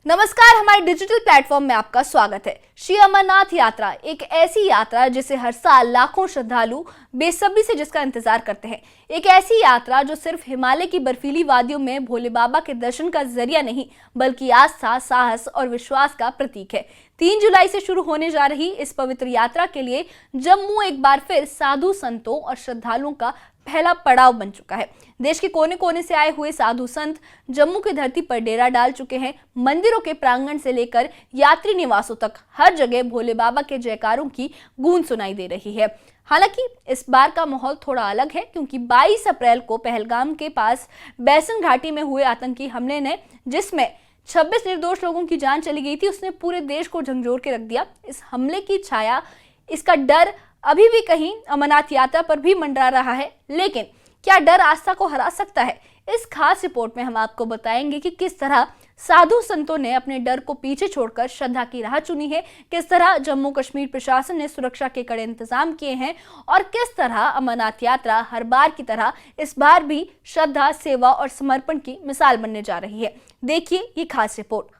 नमस्कार, हमारे digital platform में आपका स्वागत है। श्री अमरनाथ यात्रा एक ऐसी यात्रा जिसे हर साल लाखों श्रद्धालु बेसब्री से जिसका इंतजार करते हैं। एक ऐसी यात्रा जो सिर्फ हिमालय की बर्फीली वादियों में भोले बाबा के दर्शन का जरिया नहीं बल्कि आस्था, साहस और विश्वास का प्रतीक है। 3 जुलाई से शुरू होने जा रही इस पवित्र यात्रा के लिए जम्मू एक बार फिर साधु संतों और श्रद्धालुओं का पहला पड़ाव बन चुका है। देश के कोने कोने से आए हुए साधु संत जम्मू की धरती पर डेरा डाल चुके हैं। मंदिरों के प्रांगण से लेकर यात्री निवासों तक हर जगह भोले बाबा के जयकारों की गूंज सुनाई दे रही है। हालांकि इस बार का माहौल थोड़ा अलग है, क्योंकि 22 अप्रैल को पहलगाम के पास बैसन घाटी में हुए आतंकी हमले ने, जिसमें 26 निर्दोष लोगों की जान चली गई थी, उसने पूरे देश को झंझोर के रख दिया। इस हमले की छाया, इसका डर अभी भी कहीं अमरनाथ यात्रा पर भी मंडरा रहा है। लेकिन क्या डर आस्था को हरा सकता है? इस खास रिपोर्ट में हम आपको बताएंगे कि किस तरह साधु संतों ने अपने डर को पीछे छोड़कर श्रद्धा की राह चुनी है, किस तरह जम्मू कश्मीर प्रशासन ने सुरक्षा के कड़े इंतजाम किए हैं और किस तरह अमरनाथ यात्रा हर बार की तरह इस बार भी श्रद्धा, सेवा और समर्पण की मिसाल बनने जा रही है। देखिए ये खास रिपोर्ट।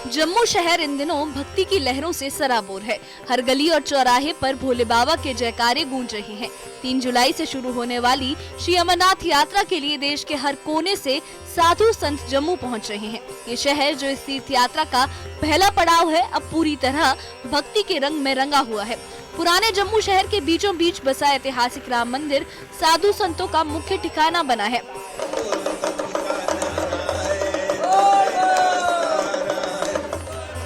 जम्मू शहर इन दिनों भक्ति की लहरों से सराबोर है। हर गली और चौराहे पर भोले बाबा के जयकारे गूंज रहे हैं। 3 जुलाई से शुरू होने वाली श्री अमरनाथ यात्रा के लिए देश के हर कोने से साधु संत जम्मू पहुंच रहे हैं। ये शहर जो इस तीर्थ यात्रा का पहला पड़ाव है, अब पूरी तरह भक्ति के रंग में रंगा हुआ है। पुराने जम्मू शहर के बीचों बीच बसा ऐतिहासिक राम मंदिर साधु संतों का मुख्य ठिकाना बना है।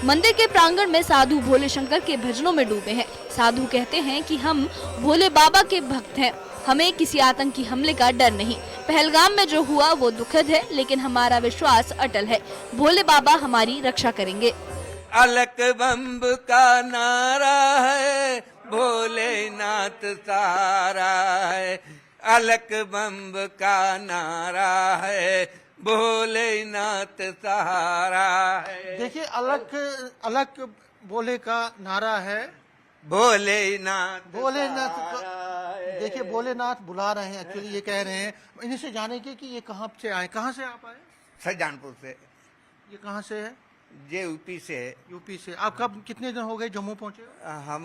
मंदिर के प्रांगण में साधु भोले शंकर के भजनों में डूबे हैं। साधु कहते हैं कि हम भोले बाबा के भक्त हैं, हमें किसी आतंकी हमले का डर नहीं। पहलगाम में जो हुआ वो दुखद है, लेकिन हमारा विश्वास अटल है, भोले बाबा हमारी रक्षा करेंगे। अलक बम्ब का नारा है, भोलेनाथ सहारा है। अलक बम्ब का नारा है, भोलेनाथ सहारा है। देखिए, अलग भोले का नारा है, भोलेनाथ देखिए भोलेनाथ बुला रहे हैं। एक्चुअली ये कह रहे हैं, इन्हीं से जाने के कि ये कहाँ से आए, कहाँ से आप आए? शाहजहानपुर से। ये कहाँ से है? ये यूपी से है। यूपी से। आप कब, कितने दिन हो गए जम्मू पहुँचे? हम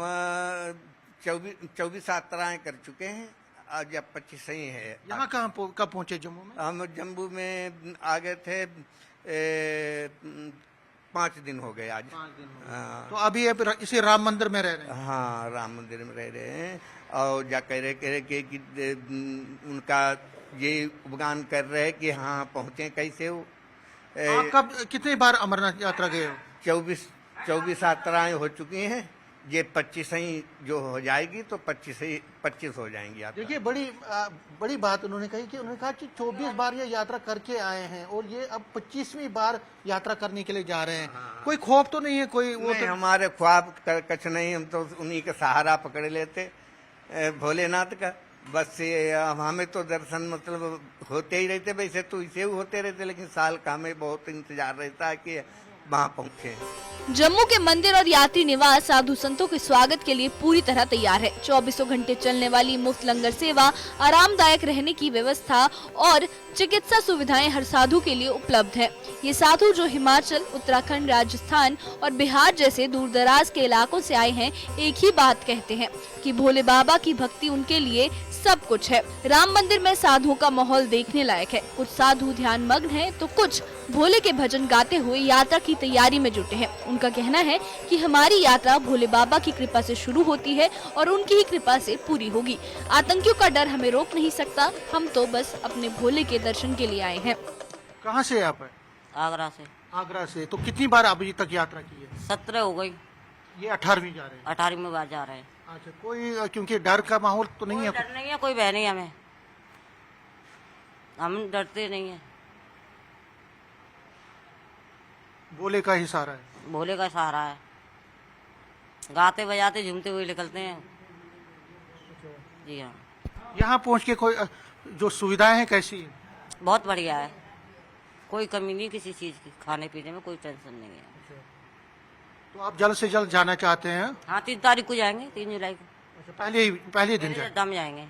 24 यात्राएं कर चुके हैं, आज अब 25 ही है। यहाँ कहाँ कब पहुँचे जम्मू में? हम जम्मू में आ गए थे 5 दिन हो गए आज। 5 दिन हो गए। तो अभी इसी राम मंदिर में रह रहे हैं? हाँ, राम मंदिर में रह रहे हैं और जा कह रहे कि उनका ये उपगान कर रहे कि हाँ पहुँचे कैसे हो। आप कब, कितनी बार अमरनाथ यात्रा गए हो? 24 यात्राएं हो चुकी हैं। ये 25 ही जो हो जाएगी तो 25 हो जाएंगी। आप देखिए, बड़ी बात उन्होंने कही कि उन्होंने कहा कि 24 बार ये यात्रा करके आए हैं और ये अब 25वीं बार यात्रा करने के लिए जा रहे हैं। हाँ। कोई खौफ तो नहीं है? कोई वो नहीं, हमारे ख्वाब कुछ नहीं, हम तो उन्हीं का सहारा पकड़ लेते भोलेनाथ का। बस ये हमें तो दर्शन मतलब होते ही रहते, वैसे तो इसे होते रहते, लेकिन साल का हमें बहुत इंतजार रहता है कि वहाँ पहुँचे। जम्मू के मंदिर और यात्री निवास साधु संतों के स्वागत के लिए पूरी तरह तैयार है। 24 घंटे चलने वाली मुफ्त लंगर सेवा, आरामदायक रहने की व्यवस्था और चिकित्सा सुविधाएं हर साधु के लिए उपलब्ध है। ये साधु जो हिमाचल, उत्तराखंड, राजस्थान और बिहार जैसे दूर दराज के इलाकों से आए हैं, एक ही बात कहते हैं कि भोले बाबा की भक्ति उनके लिए सब कुछ है। राम मंदिर में साधुओं का माहौल देखने लायक है। कुछ साधु ध्यान मग्न हैं, तो कुछ भोले के भजन गाते हुए यात्रा की तैयारी में जुटे हैं। उनका कहना है कि हमारी यात्रा भोले बाबा की कृपा से शुरू होती है और उनकी ही कृपा से पूरी होगी। आतंकियों का डर हमें रोक नहीं सकता, हम तो बस अपने भोले के दर्शन के लिए आए हैं। कहाँ से आप है? आगरा से। आगरा से। तो कितनी बार अभी तक यात्रा की है? 17 हो गई। ये 18वीं जा रहे हैं? 18वीं बार जा रहे हैं। अच्छा, कोई क्योंकि डर का माहौल तो नहीं है? डर नहीं है, कोई भय नहीं हमें, हम डरते नहीं है। भोले का ही सहारा है। भोले का सहारा है, गाते बजाते झूमते हुए निकलते हैं। जी हाँ। यहाँ पहुँच के कोई जो सुविधाएं हैं कैसी है? बहुत बढ़िया है, कोई कमी नहीं किसी चीज की, खाने पीने में कोई टेंशन नहीं है। तो आप जल्द से जल्द जाना चाहते हैं? हाँ, 3 तारीख को जाएंगे, 3 जुलाई को। अच्छा, पहले दिन जाए? दम जाएंगे।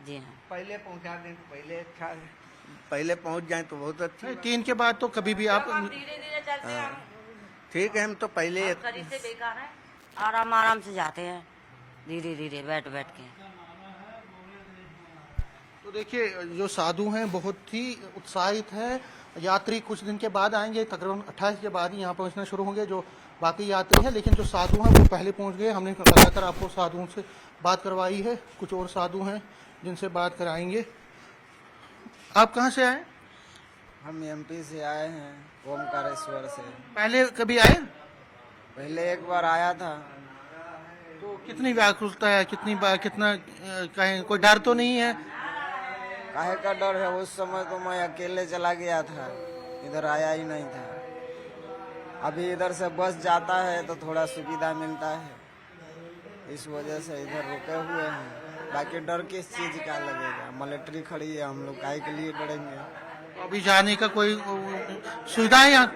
जी हाँ। पहले पहुंचा दें तो पहले अच्छा है, पहले पहुंच जाएं तो बहुत अच्छा है। 3 के बाद तो कभी भी आप धीरे धीरे चलते हैं हम। ठीक है, हम तो पहले शरीर से बेकार है, आराम आराम से जाते हैं, धीरे धीरे बैठ बैठ के। तो देखिए जो साधु हैं बहुत ही उत्साहित है। यात्री कुछ दिन के बाद आएंगे, तकरीबन 28 के बाद ही यहाँ पहुँचना शुरू होंगे जो बाकी यात्री हैं, लेकिन जो साधु हैं वो पहले पहुँच गए। हमने लगातार आपको साधुओं से बात करवाई है, कुछ और साधु हैं जिनसे बात कराएंगे। आप कहाँ से आए? हम एमपी से आए हैं, ओमकारेश्वर से। पहले कभी आए? पहले एक बार आया था। तो कितनी व्याकुलता है, कितनी बार कितना कहें, कोई डर तो नहीं है? काहे का डर है, उस समय तो मैं अकेले चला गया था, इधर आया ही नहीं था। अभी इधर से बस जाता है तो थोड़ा सुविधा मिलता है, इस वजह से इधर रुके हुए हैं। बाकी डर किस चीज का लगेगा, मिलिट्री खड़ी है, हम लोग काहे के लिए डरेंगे। अभी जाने का कोई सुविधा है यहाँ?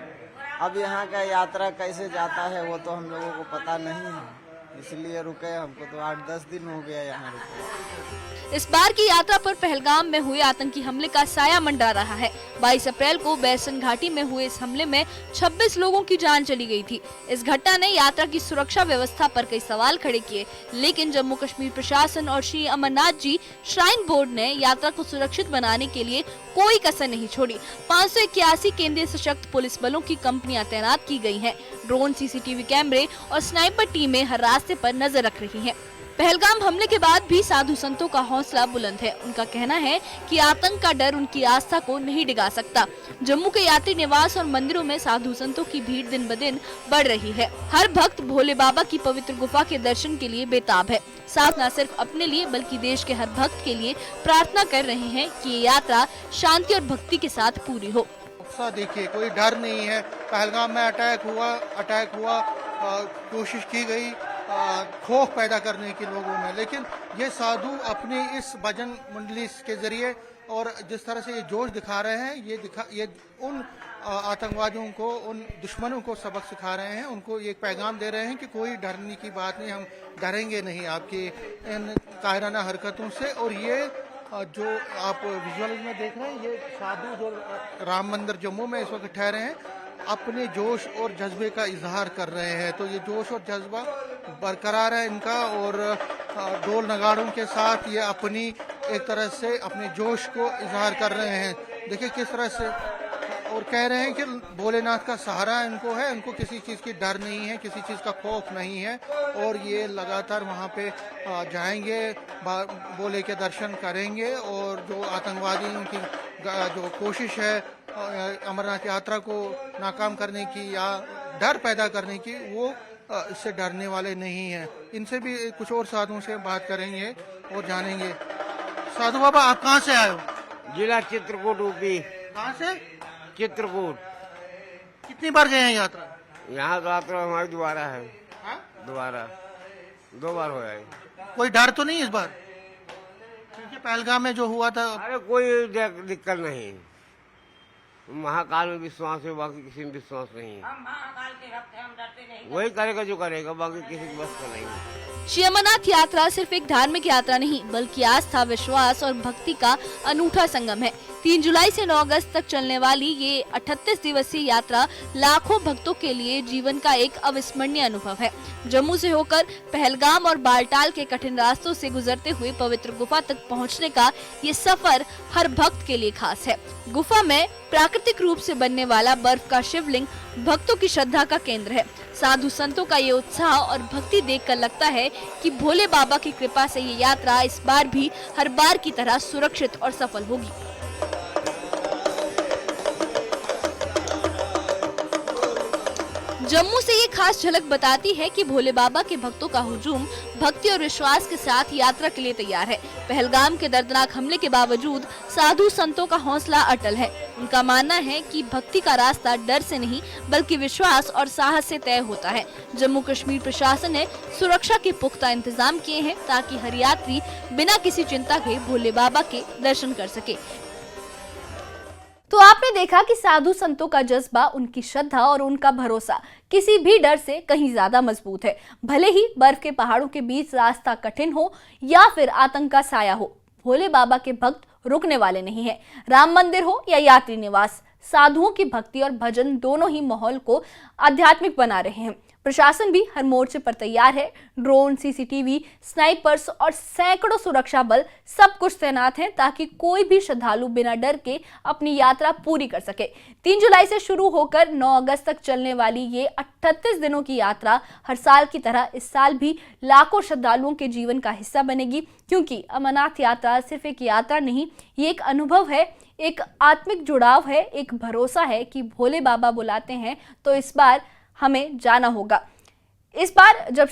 अब यहाँ का यात्रा कैसे जाता है वो तो हम लोगों को पता नहीं है, इसलिए रुके। हमको तो 8-10 दिन हो गया यहाँ रुके। इस बार की यात्रा पर पहलगाम में हुए आतंकी हमले का साया मंडरा रहा है। 22 अप्रैल को बैसन घाटी में हुए इस हमले में 26 लोगों की जान चली गई थी। इस घटना ने यात्रा की सुरक्षा व्यवस्था पर कई सवाल खड़े किए, लेकिन जम्मू कश्मीर प्रशासन और श्री अमरनाथ जी श्राइन बोर्ड ने यात्रा को सुरक्षित बनाने के लिए कोई कसर नहीं छोड़ी। 581 केंद्रीय सशक्त पुलिस बलों की कंपनियां तैनात की गई हैं। ड्रोन, सीसीटीवी कैमरे और स्नाइपर टीमें हर रास्ते पर नजर रख रही हैं। पहलगाम हमले के बाद भी साधु संतों का हौसला बुलंद है। उनका कहना है कि आतंक का डर उनकी आस्था को नहीं डिगा सकता। जम्मू के यात्री निवास और मंदिरों में साधु संतों की भीड़ दिन ब दिन बढ़ रही है। हर भक्त भोले बाबा की पवित्र गुफा के दर्शन के लिए बेताब है। साथ न सिर्फ अपने लिए बल्कि देश के हर भक्त के लिए प्रार्थना कर रहे हैं कि ये यात्रा शांति और भक्ति के साथ पूरी हो। देखिए कोई डर नहीं है। पहलगाम में अटैक हुआ, कोशिश की गई खौफ पैदा करने की लोगों में, लेकिन ये साधु अपनी इस भजन मंडली के जरिए और जिस तरह से ये जोश दिखा रहे हैं, ये उन आतंकवादियों को, उन दुश्मनों को सबक सिखा रहे हैं। उनको ये पैगाम दे रहे हैं कि कोई डरने की बात नहीं, हम डरेंगे नहीं आपकी इन कायराना हरकतों से। और ये जो आप विजुअल में देख रहे हैं, ये साधु जो राम मंदिर जम्मू में इस वक्त ठहरे हैं, अपने जोश और जज्बे का इजहार कर रहे हैं। तो ये जोश और जज्बा बरकरार है इनका, और ढोल नगाड़ों के साथ ये अपनी एक तरह से अपने जोश को इजहार कर रहे हैं। देखिए किस तरह से, और कह रहे हैं कि भोलेनाथ का सहारा इनको है, इनको किसी चीज़ की डर नहीं है, किसी चीज़ का खौफ नहीं है। और ये लगातार वहाँ पे जाएंगे, भोले के दर्शन करेंगे, और जो आतंकवादियों की जो कोशिश है अमरनाथ यात्रा को नाकाम करने की या डर पैदा करने की, वो इससे डरने वाले नहीं हैं। इनसे भी कुछ और साधुओं से बात करेंगे और जानेंगे। साधु बाबा, आप कहाँ से आए हो? जिला चित्रकूट, यूपी। कहाँ से? चित्रकूट। कितनी बार गए हैं यात्रा? यहाँ यात्रा हमारी दोबारा है। हाँ? दोबारा 2 बार हो जाए। कोई डर तो नहीं इस बार? क्योंकि पहलगाम में जो हुआ था। अरे कोई दिक्कत नहीं, महाकाल में विश्वास है, बाकी किसी में विश्वास नहीं है। हम महाकाल के भक्त हैं, हम डरते नहीं। वही करेगा जो करेगा, बाकी किसी की बस का नहीं है। श्री अमरनाथ यात्रा सिर्फ एक धार्मिक यात्रा नहीं, बल्कि आस्था, विश्वास और भक्ति का अनूठा संगम है। 3 जुलाई से 9 अगस्त तक चलने वाली ये 38 दिवसीय यात्रा लाखों भक्तों के लिए जीवन का एक अविस्मरणीय अनुभव है। जम्मू से होकर पहलगाम और बालटाल के कठिन रास्तों से गुजरते हुए पवित्र गुफा तक पहुंचने का ये सफर हर भक्त के लिए खास है। गुफा में प्राकृतिक रूप से बनने वाला बर्फ का शिवलिंग भक्तों की श्रद्धा का केंद्र है। साधु संतों का ये उत्साह और भक्ति देखकर लगता है कि भोले बाबा की कृपा से ये यात्रा इस बार भी हर बार की तरह सुरक्षित और सफल होगी। जम्मू से ये खास झलक बताती है कि भोले बाबा के भक्तों का हुजूम भक्ति और विश्वास के साथ यात्रा के लिए तैयार है। पहलगाम के दर्दनाक हमले के बावजूद साधु संतों का हौसला अटल है। उनका मानना है कि भक्ति का रास्ता डर से नहीं बल्कि विश्वास और साहस से तय होता है। जम्मू कश्मीर प्रशासन ने सुरक्षा के पुख्ता इंतजाम किए हैं ताकि हर यात्री बिना किसी चिंता के भोले बाबा के दर्शन कर सके। तो आपने देखा कि साधु संतों का जज्बा, उनकी श्रद्धा और उनका भरोसा किसी भी डर से कहीं ज्यादा मजबूत है। भले ही बर्फ के पहाड़ों के बीच रास्ता कठिन हो या फिर आतंक का साया हो, भोले बाबा के भक्त रुकने वाले नहीं हैं। राम मंदिर हो या यात्री निवास, साधुओं की भक्ति और भजन दोनों ही माहौल को आध्यात्मिक बना रहे हैं। प्रशासन भी हर मोर्चे पर तैयार है। ड्रोन, सीसीटीवी, स्नाइपर्स और सैकड़ों सुरक्षा बल सब कुछ तैनात हैं ताकि कोई भी श्रद्धालु बिना डर के अपनी यात्रा पूरी कर सके। 3 जुलाई से शुरू होकर 9 अगस्त तक चलने वाली ये 38 दिनों की यात्रा हर साल की तरह इस साल भी लाखों श्रद्धालुओं के जीवन का हिस्सा बनेगी, क्योंकि अमरनाथ यात्रा सिर्फ एक यात्रा नहीं, ये एक अनुभव है, एक आत्मिक जुड़ाव है, एक भरोसा है कि भोले बाबा बुलाते हैं तो इस बार हमें जाना होगा। इस बार जब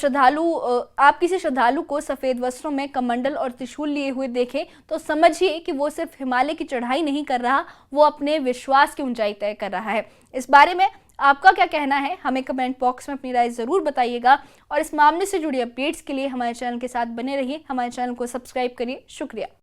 आप किसी श्रद्धालु को सफेद वस्त्रों में कमंडल और त्रिशूल लिए हुए देखें तो समझिए कि वो सिर्फ हिमालय की चढ़ाई नहीं कर रहा, वो अपने विश्वास की ऊंचाई तय कर रहा है। इस बारे में आपका क्या कहना है, हमें कमेंट बॉक्स में अपनी राय जरूर बताइएगा और इस मामले से जुड़ी अपडेट्स के लिए हमारे चैनल के साथ बने रहिए। हमारे चैनल को सब्सक्राइब करिए। शुक्रिया।